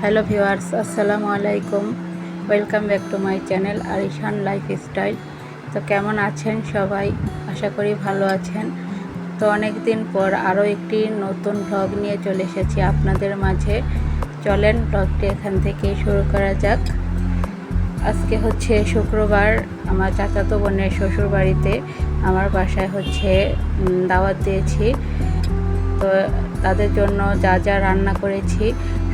Hello viewers, আসসালামু আলাইকুম। Welcome back to my channel Arishan lifestyle. তো কেমন আছেন সবাই? আশা করি ভালো আছেন। তো অনেক দিন পর আরও একটি নতুন ভ্লগ নিয়ে চলে এসেছি আপনাদের মাঝে। চলেন ভ্লগটি এখান থেকে শুরু করা যাক। আজকে হচ্ছে শুক্রবার। আমার চাচাতো বোনের শ্বশুর বাড়িতে আমার বাসায় হচ্ছে দাওয়াত দিয়েছি। তো তাদের জন্য যা যা রান্না করেছি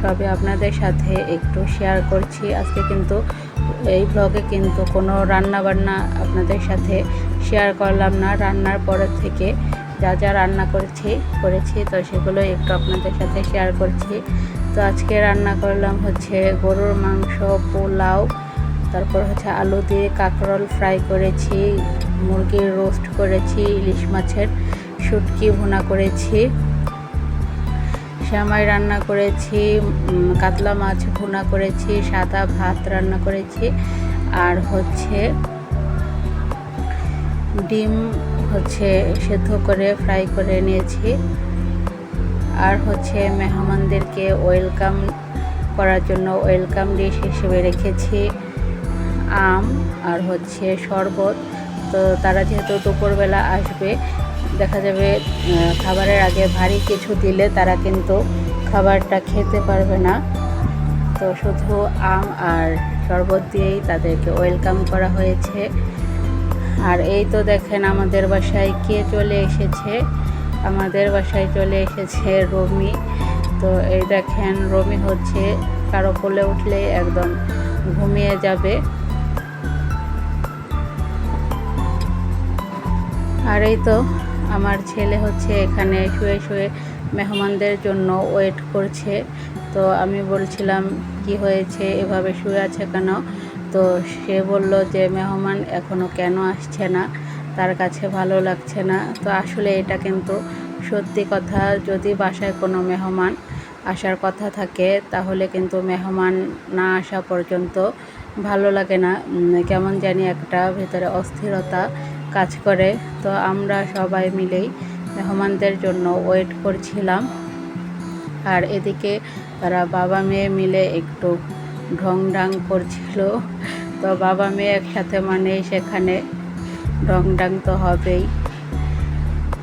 সবই আপনাদের সাথে একটু শেয়ার করছি। আজকে কিন্তু এই ব্লগে কিন্তু কোনো রান্না বান্না আপনাদের সাথে শেয়ার করলাম না। রান্নার পরের থেকে যা যা রান্না করেছি তো সেগুলো একটু আপনাদের সাথে শেয়ার করছি। তো আজকে রান্না করলাম হচ্ছে গরুর মাংস, পোলাও, তারপর হচ্ছে আলু দিয়ে কাঁকরোল ফ্রাই করেছি, মুরগির রোস্ট করেছি, ইলিশ মাছের শুটকি ভুনা করেছি, সেমাই রান্না করেছি, কাতলা মাছ ভুনা করেছি, সাদা ভাত রান্না করেছি, আর হচ্ছে ডিম হচ্ছে সেদ্ধ করে ফ্রাই করে নিয়েছি। আর হচ্ছে মেহমানদেরকে ওয়েলকাম করার জন্য ওয়েলকাম ডিশ হিসেবে রেখেছি আম আর হচ্ছে শরবত। তো তারা যেহেতু দুপুরবেলা আসবে, দেখা যাবে খাবারের আগে ভারী কিছু দিলে তারা কিন্তু খাবারটা খেতে পারবে না। তো শুধু আম আর শরবত দিয়েই তাদেরকে ওয়েলকাম করা হয়েছে। আর এই তো দেখেন আমাদের বাসায় কে চলে এসেছে। আমাদের বাসায় চলে এসেছে রমি। তো এই দেখেন রমি হচ্ছে কারো কোলে উঠলে একদম ঘুমিয়ে যাবে। আর এই তো আমার ছেলে হচ্ছে এখানে শুয়ে শুয়ে মেহমানদের জন্য ওয়েট করছে। তো আমি বলছিলাম কি হয়েছে, এভাবে শুয়ে আছে কেন? তো সে বলল যে মেহমান এখনও কেন আসছে না, তার কাছে ভালো লাগছে না। তো আসলে এটা কিন্তু সত্যি কথা। যদি বাসায় কোনো মেহমান আসার কথা থাকে তাহলে কিন্তু মেহমান না আসা পর্যন্ত ভালো লাগে না, কেমন জানি একটা ভেতরে অস্থিরতা কাজ করে। তো আমরা সবাই মিলেই মেহমানদের জন্য ওয়েট করছিলাম। আর এদিকে তারা বাবা মেয়ে মিলে একটু ঢং ঢাং করছিল। তো বাবা মেয়ে একসাথে মানে সেখানে ঢং ঢাং তো হবেই।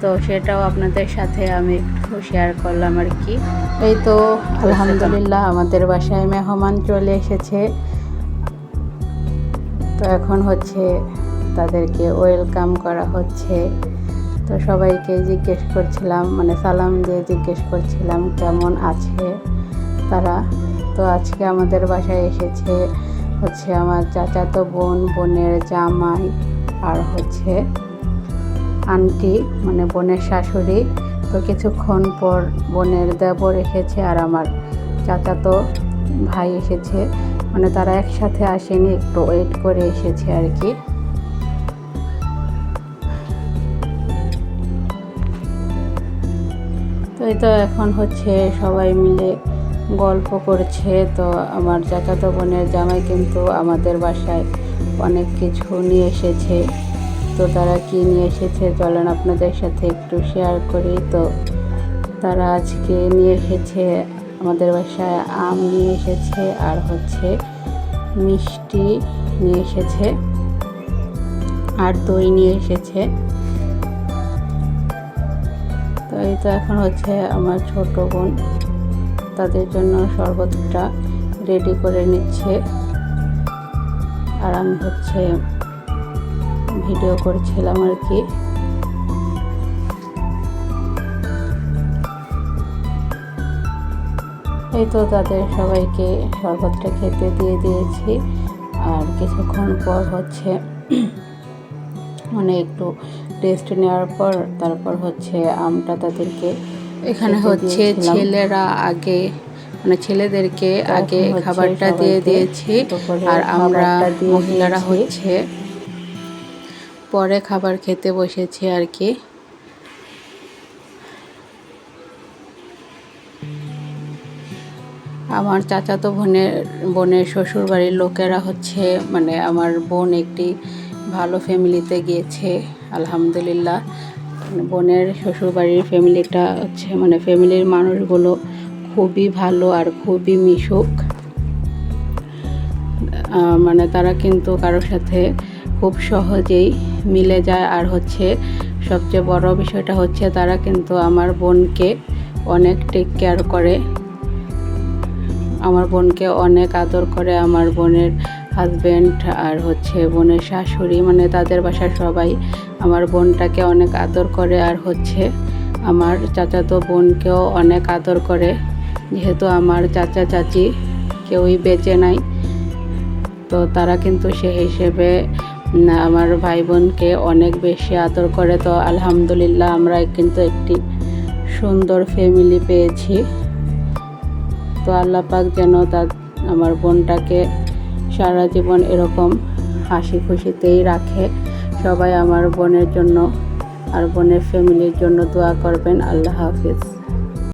তো সেটাও আপনাদের সাথে আমি একটু শেয়ার করলাম আর কি। এই তো আলহামদুলিল্লাহ আমাদের বাসায় মেহমান চলে এসেছে। তো এখন হচ্ছে তাদেরকে ওয়েলকাম করা হচ্ছে। তো সবাইকে জিজ্ঞেস করছিলাম, মানে সালাম দিয়ে জিজ্ঞেস করছিলাম কেমন আছে তারা। তো আজকে আমাদের বাসায় এসেছে হচ্ছে আমার চাচাতো বোন, বোনের জামাই, আর হচ্ছে আন্টি মানে বোনের শাশুড়ি। তো কিছুক্ষণ পর বোনের দেবর এসেছে আর আমার চাচাতো ভাই এসেছে। মানে তারা একসাথে আসেনি, একটু ওয়েট করে এসেছে আর কি। তো এই তো এখন হচ্ছে সবাই মিলে গল্প করছে। তো আমার চাচাতো বোনের জামাই কিন্তু আমাদের বাসায় অনেক কিছু নিয়ে এসেছে। তো তারা কি নিয়ে এসেছে চলেন আপনাদের সাথে একটু শেয়ার করি। তো তারা আজকে নিয়ে এসেছে আমাদের বাসায় আম নিয়ে এসেছে, আর হচ্ছে মিষ্টি নিয়ে এসেছে, আর দই নিয়ে এসেছে। তো এই তো এখন হচ্ছে আমার ছোট বোন তাদের জন্য শরবতটা রেডি করে নিচ্ছে, আর আমি হচ্ছে ভিডিও করছিলাম আর কি। এই তো তাদের সবাইকে শরবতটা খেতে দিয়ে দিয়েছি। আর কিছুক্ষণ পর হচ্ছে মানে একটু রেস্ট নেওয়ার পর তারপর হচ্ছে আমটা তাদেরকে এখানে হচ্ছে ছেলেরা আগে মানে ছেলেদেরকে আগে খাবারটা দিয়ে দিয়েছি, আর আমরা মহিলারা হচ্ছে পরে খাবার খেতে বসেছি আর কি। আমার চাচাতো বোনের শ্বশুরবাড়ির লোকেরা হচ্ছে মানে আমার বোন একটি ভালো ফ্যামিলিতে গিয়েছে আলহামদুলিল্লাহ। বোনের শ্বশুরবাড়ির ফ্যামিলিটা হচ্ছে মানে ফ্যামিলির মানুষগুলো খুবই ভালো আর খুবই মিশুক। মানে তারা কিন্তু কারোর সাথে খুব সহজেই মিলে যায়। আর হচ্ছে সবচেয়ে বড় বিষয়টা হচ্ছে তারা কিন্তু আমার বোনকে অনেক টেক কেয়ার করে, আমার বোনকে অনেক আদর করে। আমার বোনের হাজব্যান্ড আর হচ্ছে বোনের শাশুড়ি, মানে তাদের বাসার সবাই আমার বোনটাকে অনেক আদর করে। আর হচ্ছে আমার চাচাতো বোনকেও অনেক আদর করে, যেহেতু আমার চাচা চাচি কেউই বেঁচে নাই, তো তারা কিন্তু সে হিসেবে আমার ভাই বোনকে অনেক বেশি আদর করে। তো আলহামদুলিল্লাহ আমরা কিন্তু একটি সুন্দর ফ্যামিলি পেয়েছি। তো আল্লাহ পাক যেন আমার বোনটাকে সারা জীবন এরকম হাসি খুশিতেই রাখে। সবাই আমার বোনের জন্য আর বোনের ফ্যামিলির জন্য দোয়া করবেন। আল্লাহ হাফিজ।